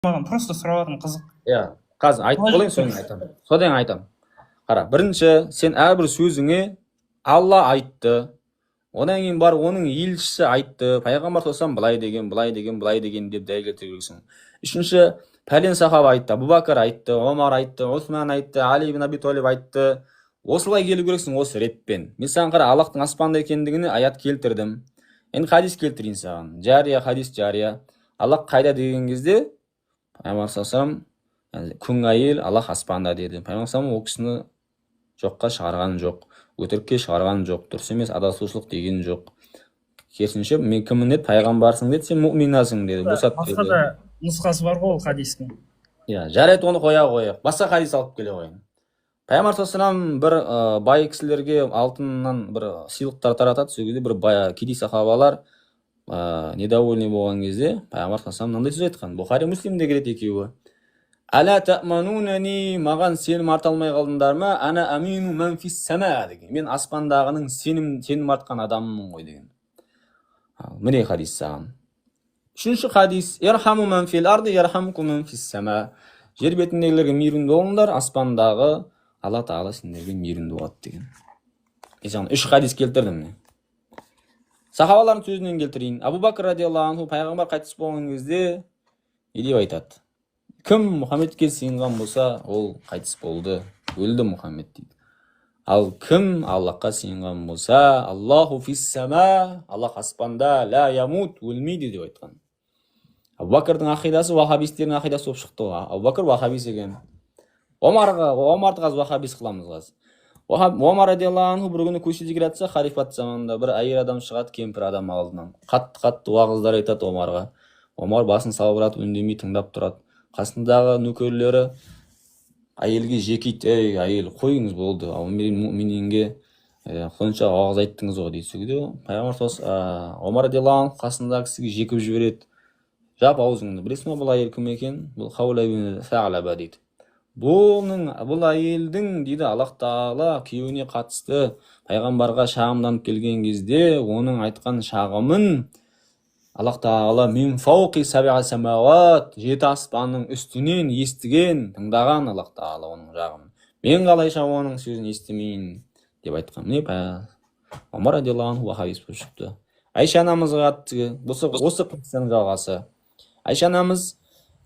маған просто сұрап жатырмын, қызық. Иә, қазір айтып болайын, соны айтамын. Содан айтамын. Қара, бірінші сен әрбір сөзіңе Алла айтты. Одан кейін бар оның елшісі айтты. Пайғамбар саллаллаху былай деген, былай деген, былай деген деп дәлел келтіре бересің. Үшінші, пәлен сахаба айтты, Абу Бәкір айтты, Омар айтты, Усман айтты, Али ибн Аби Талиб айтты. Осылай келу керексің, осы ретпен. Мен саған қара, Аллахтың аспанда екендігіне аят келтірдім. Енді хадис келтірейін саған. Жария, хадис жария. Аллах қайда деген кезде Пайғамбар саллаллаху күн әйел Аллах аспанда деді. Пайғамбар саллаллаху ол кісіні жоққа шығарған жоқ, өтірікке шығарған жоқ, дұрыс емес адасушылық деген жоқ. Керісінше мен кіммін деді, пайғамбарсың деді, сен мұъминасың деді. Басқа да нұсқасы бар ғой ол хадистің. Иә, жарайды, оны қояйық. Басқа хадис алып келе қояйын. Пайғамбар саллаллаху бір бай кісілерге алтыннан бір сыйлықтар таратады. Сол кезде бір кедей сахабалар недовольный болған кезде Пайғамбар саллаллаху мынандай сөз айтқан. Бұхари, Муслимде келеді екеуі. Әла тәъманунани, маған сенім арта алмай қалдыңдар ма? Ана амину ман фис сама деген. Мен аспандағының сенім артқан адаммын ғой деген. Міне хадис саған. Үшінші хадис: Ирхаму ман фил арды, ирхамку ман фис сама. Жер бетіндегілерге мейірімді болыңдар, аспандағы Алла Тағала сендерге мейірімді болады деген. Үш хадис келтірдім. Сахабалардың сөзінен келтірейін. Абу Бәкір радиаллаху анху пайғамбар қайтыс болған кезде не деп айтады? Кім Мұхаммедке сыйынған болса, ол қайтыс болды, өлді Мұхаммед дейді. Ал кім Аллахқа сыйынған болса, Аллаху фис сама, Аллах аспанда, ла ямут, өлмейді деп айтқан. Абу Бәкірдің ақидасы вахабистердің ақидасы болып шықты ғой. Абу Бәкір вахабис екен. Омарды қазір вахабис қыламыз қазір. Омар радиаллаху анху бір күні көшеде келе жатса, халифат заманында бір әйел адам шығады, кемпір адам алдынан. Қатты уағыздар айтады Омарға. Омар басын салбыратып үндемей тыңдап тұрады. Қасындағы нөкерлері әйелге жекейді: ей әйел, қойыңыз болды, мұъмининге сонша уағыз айттыңыз ғой дейді. Сөйде Пайғамбар саллаллаху Омар радиаллаху анху қасындағы кісіге жекіп жібереді: жап аузыңды, білесің ба бұл әйел кім екен? Бұл Хаула ибн Сағлаба дейді. Бұл әйелдің дейді Аллах Тағала күйеуіне қатысты пайғамбарға шағымданып келген кезде оның айтқан шағымын Аллах Тағала мин фауқи саб'a самауат, 7 аспанның үстінен естіген, тыңдаған Аллах Тағала оның жағын. Мен қалайша оның сөзін естімейін деп айтқан. Міне Омар радиаллаху анху вахабис болып шықты. Айша анамызға осы қиссаның жалғасы. Айша анамыз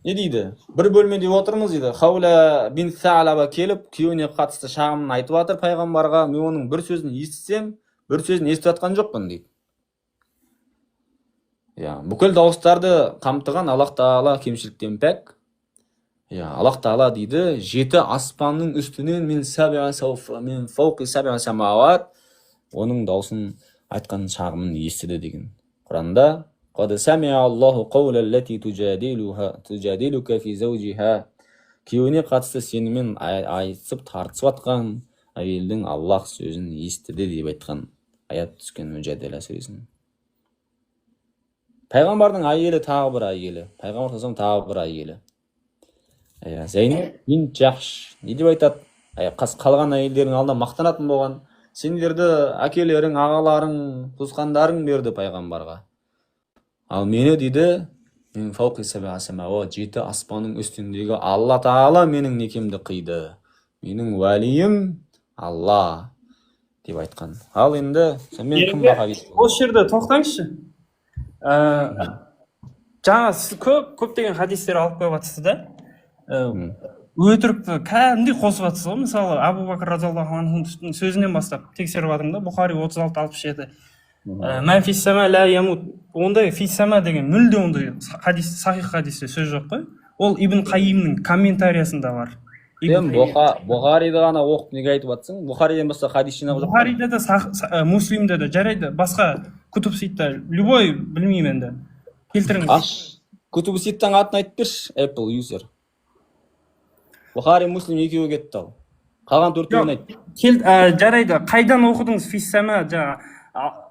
не дейді? Бір бөлмеде отырмыз дейді. Хаула бин Сағлаба келіп, күйеуіне қатысты шағымын айтып жатыр пайғамбарға. Мен оның бір сөзін естісем, бір сөзін естіп жатқан жоқпын дейді. Бүкіл дауыстарды қамтыған Аллах Тағала кемшіліктен пәк. Аллах Тағала дейді, 7 аспанның үстінен мен фауқи саб'a самауат, оның даусын айтқан шағымын естіді деген. Құранда قد سمع الله قول التي تجادلك في زوجها, күйеуіне қатысты сенімен айтысып тартысып атқан әйелдің Аллах сөзін естіді деп айтқан аят түскен Мүжадала сүресінің. Пайғамбардың әйелі тағы бір әйелі, Пайғамбар саллаллаху тағы бір әйелі. Зайнаб бин Жахш не деп айтады? Қалған әйелдердің алдында мақтанатын болған: сендерді әкелерің, ағаларың, туысқандарың берді пайғамбарға. Ал мені дейді, мен фауқи саб'a самауат, 7 аспанның үстіндегі Алла Тағала менің некемді қиды. Менің уәлиім Алла деп айтқан. Ал енді мен кім вахабис? Осы жерде тоқтаңызшы. Жаңа сіз көптеген хадистер алып қойып жатсыз да. Өтірікті кәдімгідей қосып жатсыз ғой. Мысалы, Абу Бәкір радиаллаху анхудың сөзінен бастап тексеріп жатырмын да. Бұхари 36-67. Мән фис сама ла ямут. Ондай фис сама деген мүлде ондай сахих хадисте сөз жоқ қой. Ол Ибн Қайимның комментариясында бар. Бұхариді ғана оқып неге айтып жатсың? Бұхариден басқа хадис жинақ жоқ. Бұхариде де, Муслимде де жарайды. Басқа күтіп ситта любой білмеймін енді. Келтіріңіз. Күтіп ситтан атын айтып берші, Apple user. Бұхари, Муслим екеуі кетті ал. Қалған 4-еуін айт. Жарайды. Қайдан оқыдыңыз фис сама?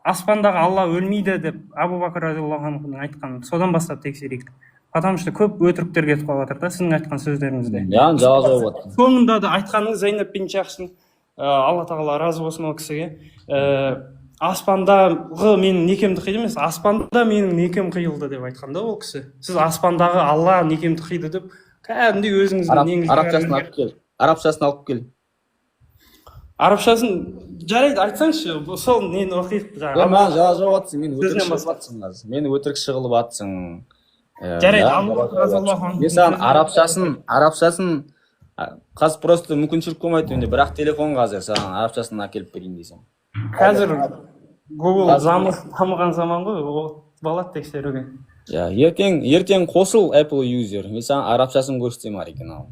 Аспандағы Алла өлмейді деп Абу Бәкір радиаллаху анхудың айтқан. Содан бастап тексерейік. Потому что көп өтіріктер кетіп қалып жатыр да сіздің айтқан сөздеріңізде. Жауап жауап. Соңында да айтқаныңыз Зайнаб бин Жахштың, Алла Тағала разы болсын ол кісіге, аспандағы менің некемді қиды емес, аспанда менің некем қиылды деп айтқан да ол кісі. Сіз аспандағы Алла некемді қиды деп кәдімгідей өзіңіздің неңізге арабшасын алып кел. Арабшасын алып кел. арабшасын жарайды айтсаңшы, сол нені оқиық жаңағы. Маған жауап атсың, мен өтірік Сөзінен шығып атсың қазір. Мені өтірік шығылып атсың. Жарайды, Алла разиаллаху анху. Мен саған арабшасын қазір просто мүмкіншілік болмайды менде, бірақ телефон қазір саған арабшасын әкеліп берейін десем. Қазір Google дамыған заман ғой, ол болады тексеруге. Ертең қосыл Apple user. Мен саған арабшасын көрсетем оригинал.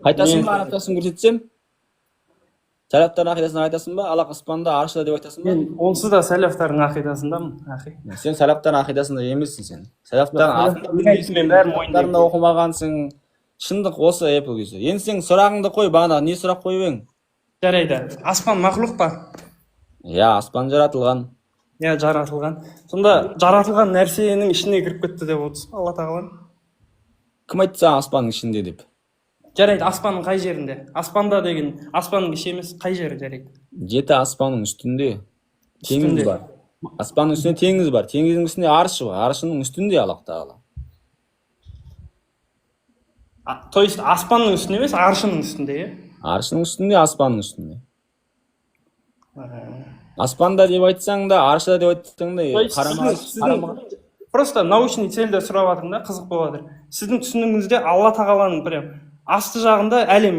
Қайтасың ба арабшасын көрсетсем? Сәлафтардың ақидасын айтасың ба? Аллах аспанда, аршыда деп айтасың ба? Мен онсыз да сәлафтардың ақидасындамын, ақи. Сен сәлафтардың ақидасында емессің сен. Сәлафтардың бәрін мойындаймын. оқымағансың. Шындық осы Apple user. Енді сен сұрағыңды қой, бағана не сұрақ қойып ең? Жарайды. Аспан мақлұқ па? Аспан жаратылған. Жаратылған. Сонда жаратылған нәрсенің ішіне кіріп кетті деп отырсыз, Алла тағала. Кім айтты саған аспанның ішінде деп? Жарайды, аспанның қай жерінде? Аспанда деген аспанның іші емес, қай жері жарайды? Жеті аспанның үстінде теңіз бар. Аспанның үстінде теңіз бар. Теңіздің үстінде аршы бар. Аршының үстінде Аллах тағала. То есть аспанның үстінде емес, аршының үстінде, Аршының үстінде, аспанның үстінде. Аспанда деп айтсаң да, аршыда деп айтсаң да, просто научный цельде сұрап жатырмын да, қызық болып жатыр. Сіздің түсінігіңізде Алла тағаланың прям асты жағында әлем,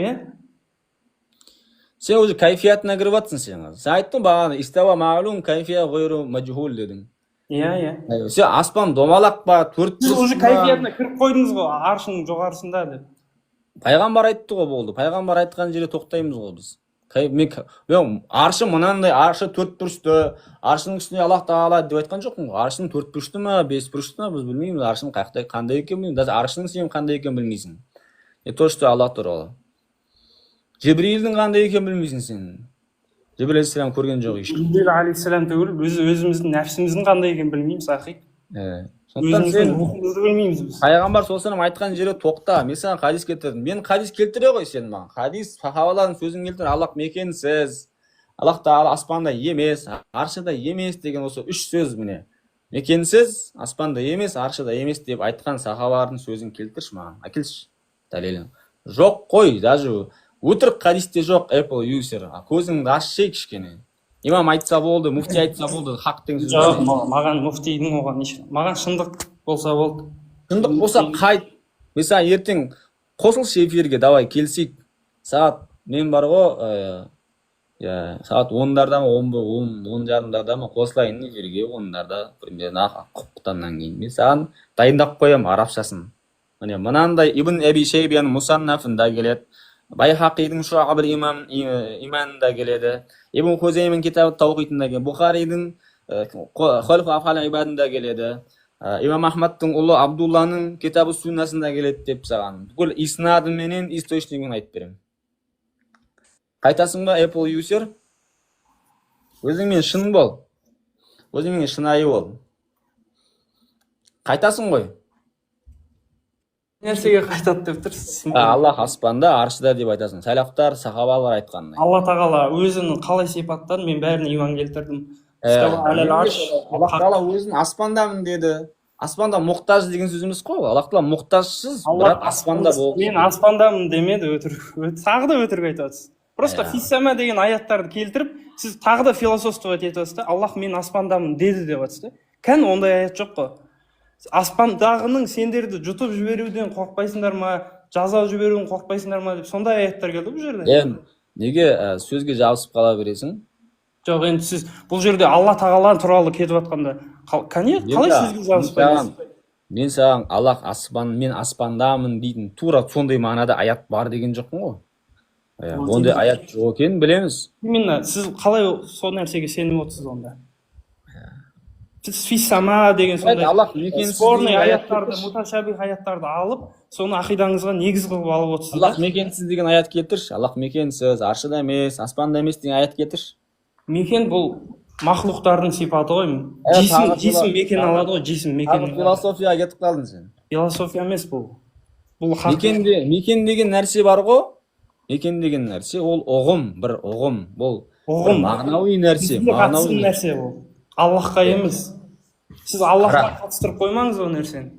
Сен өзі кайфиятына кіріп жатсың сен. Сен айттың бағана, истава маалум, кайфия ғойру маджхул дедің. Сен аспан домалақ па, төрт Сіз уже кайфиятына кіріп қойдыңыз ғой, аршының жоғарысында деп. Пайғамбар айтты ғой, болды. Пайғамбар айтқан жерде тоқтаймыз ғой біз. Аршы мынандай, аршы төрт бұрышты, аршының үстіне Аллах тағала деп айтқан жоқпын ғой. Аршының төрт бұрышты ма, бес бұрышты ма, біз білмейміз. Аршының қандай екен білмейміз. Даже аршының сен қандай екен білмейсің. То, что Аллах туралы. Жибрилдің қандай екен білмейсің сен. Жибрил алейхиссалам көрген жоқ ешкім. Жибрил алейхиссалам түгіл, өзіміздің нәпсіміздің қандай екен білмейміз, ақи. Өзіміздің рухымызды білмейміз біз. Пайғамбар саллаллаху айтқан жерде тоқта. Мен саған хадис келтірдім. Мен хадис келтіре ғой сен маған. Хадис сахабалардың сөзін келтір. Аллах мекенсіз. Аллах тағала аспанда емес, аршыда емес деген осы үш сөз міне. Мекенсіз, аспанда емес, аршыда емес деп айтқан сахабалардың сөзін келтірші маған. Әкелші дәлелін. Жоқ қой, даже өтірік хадисте жоқ Apple user. Көзіңді ашшы кішкене. Имам айтса болды, муфти айтса болды, хақ деген сөз. Жоқ, маған муфтидің оған маған шындық болса болды. Шындық болса қайт. Mesela ертең қосылшы эфирге, давай келсек. Сағат мен бар ғой, сағат 10-дарда ма, 10 жарымдарда ма қосылайын эфирге, 10-дарда примерно құптаннан кейін. Мен саған дайындап қоям арабшасын. Міне мынандай Ибн Әби Шейбаның Мусаннафында келеді. Байхақидің Шуабул иманында келеді. Ибн Хузеймин китабы Тауқидында келеді. Бухаридің Хулфу Афал ибадында келеді. Имам Ахмадтың ұлы Абдулланың китабы Суннасында келеді деп саған. Бүкіл иснады менен источнигін айтып беремін. Қайтасың ба Apple user? Өзіңмен шын бол. Өзіңмен шынайы бол. Қайтасың ғой? Нәрсеге қайтады деп тұрсыз. Аллах аспанда, аршыда деп айтасың. Сәлафтар, сахабалар айтқандай. Алла тағала өзінің қалай сипаттады, мен бәріне иман келтірдім. Аллах тағала өзін аспандамын деді. Аспанда мұқтаж деген сөз емес қой. Аллах тағала мұқтажсыз, бірақ аспанда болды. Мен аспандамын демеді, тағы да өтірік айтып жатсыз. Просто фиссама деген аяттарды келтіріп, сіз тағы да философствовать етіп жатсыз. Аллах мен аспандамын деді деп жатсыз. Кән ондай аят жоқ қой. Аспандағының сендерді жұтып жіберуден қорықпайсыңдар ма, жаза жіберуден қорықпайсыңдар ма деп сондай аяттар келді бұл жерде. Неге сөзге жабысып қала бересің? Жоқ, енді сіз бұл жерде Алла тағала туралы кетіп жатқанда, қалай сөзге жабыспайсыз? Мен саған Аллах мен аспандамын дейтін тура сондай мағынада аят бар деген жоқпын ғой. Ондай аят жоқ екенін білеміз. Именно сіз қалай сол нәрсеге сеніп отырсыз онда? Сіз фиссама деген сондай спорный аяттарды, муташабих аяттарды алып, соны ақидаңызға негіз қылып алып отырсыз. Аллах мекенсіз деген аят келтірші. Аллах мекенсіз, аршыда емес, аспанда емес деген аят келтірші. Мекен бұл мақлуқтардың сипаты ғой. Жисім мекен алады ғой, жисім мекен. Философияға кетіп қалдың сен. Философия емес бұл. Мекен деген нәрсе бар ғой. Мекен деген нәрсе ол ұғым, бір ұғым. Бұл ұғым мағынауи нәрсе, бізге қатысты мағынауи нәрсе ол, Аллахқа емес. Сіз Аллахқа қатыстырып қоймаңыз ол нәрсені.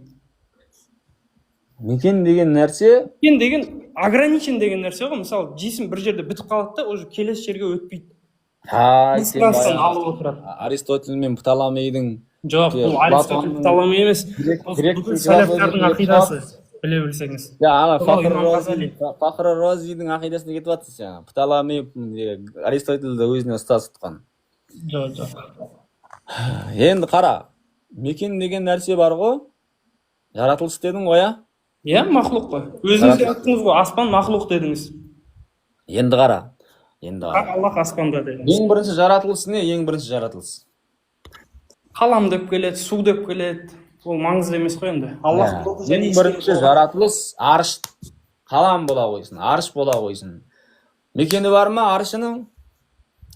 мекен деген нәрсе Мекен деген ограничен деген нәрсе ғой. Мысалы жисім бір жерде бітіп қалады да уже келесі жерге өтпейді. Пространствоны алып отырады. Аристотель мен Птоломейдің Жоқ, бұл Аристотель Птоломей емес. Бүкіл сәләфтардың ақидасы, біле білсеңіз. ана Имам Ғазали. Фахр Розидің ақидасына кетіп жатсыз сен. Птоломей Аристотельді өзіне ұстаз тұтқан. Жоқ. Енді қара, мекен деген нәрсе бар ғой, жаратылыс дедің ғой, иә? Иә, мақлұқ қой. Өзіңіз де айттыңыз ғой, аспан мақлұқ дедіңіз. Енді қара. Аллах аспанда дедіңіз. Ең бірінші жаратылыс не? Ең бірінші жаратылыс. Қалам деп келеді, су деп келеді. Ол маңызды емес қой енді. Аллах ең бірінші жаратылыс арш. Қалам бола қойсын, арш бола қойсын. Мекені бар ма аршының?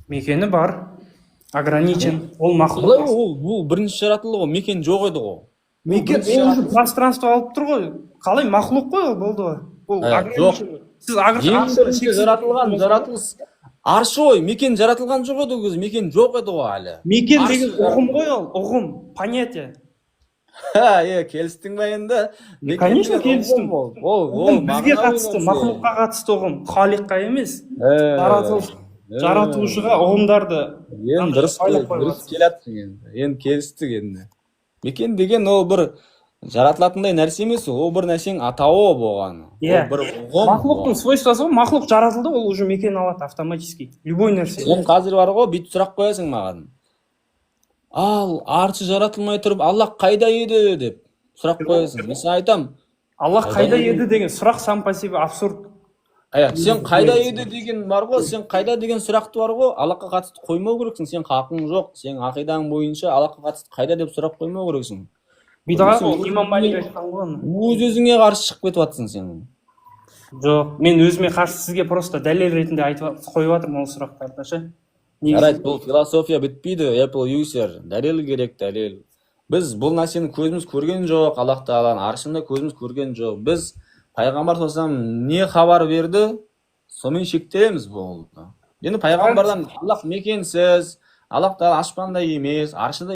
Мекені бар. Ограничен. Ол мақлұқ. Бұл бірінші жаратылды ғой, мекен жоқ еді ғой. Мекен ол уже пространство алып тұр ғой. Қалай мақлұқ қой ол болды ғой. Ол ограничен. Сіз ең бірінші жаратылған жаратылыс арш ғой, мекен жаратылған жоқ еді ол, мекен жоқ еді ғой әлі. Мекен деген ұғым ғой ол, ұғым, понятие. Келістің ба енді? Конечно, келістім. Ол бізге қатысты, мақлұққа қатысты ұғым, халиққа емес. Жаратушыға ұғымдарды енді дұрыс келатсың енді. Енді келістік енді. Мекен деген ол бір жаратылатындай нәрсе емес, ол бір нәрсенің атауы болған. Ол бір ұғым. Мақлұқтың свойствосы ғой, мақлұқ жаратылды, ол уже мекен алады автоматически. Любой нәрсе. Сен қазір бар ғой, бүйтіп сұрақ қоясың маған. Ал аршы жаратылмай тұрып, Аллах қайда еді деп сұрақ қоясың. Мен айтам, Аллах қайда еді деген сұрақ сам по себе абсурд. Сен қайда еді деген бар ғой, сен қайда деген сұрақты бар ғой, Аллахқа қатысты қоймау керексің. Сен хақың жоқ, сен ақидаң бойынша Аллахқа қатысты қайда деп сұрақ қоймау керексің. Бидаға ғой, имам Малик айтқан ғой. Өз-өзіңе қарсы шығып кетіп жатсың сен. Жоқ, мен өзіме қарсы сізге просто дәлел ретінде айтып қойып жатырмын ол сұрақтарды ше. Жарайды, бұл философия бітпейді, Apple user, дәлел керек, дәлел. Біз бұл нәрсені көзіміз көрген жоқ, Аллах Тағаланың аршында көзіміз көрген жоқ. Біз пайғамбар саллаллаху не хабар берді, сонымен шектелеміз болды. Енді пайғамбардан Аллах мекенсіз, Аллах Тағала аспанда емес, аршында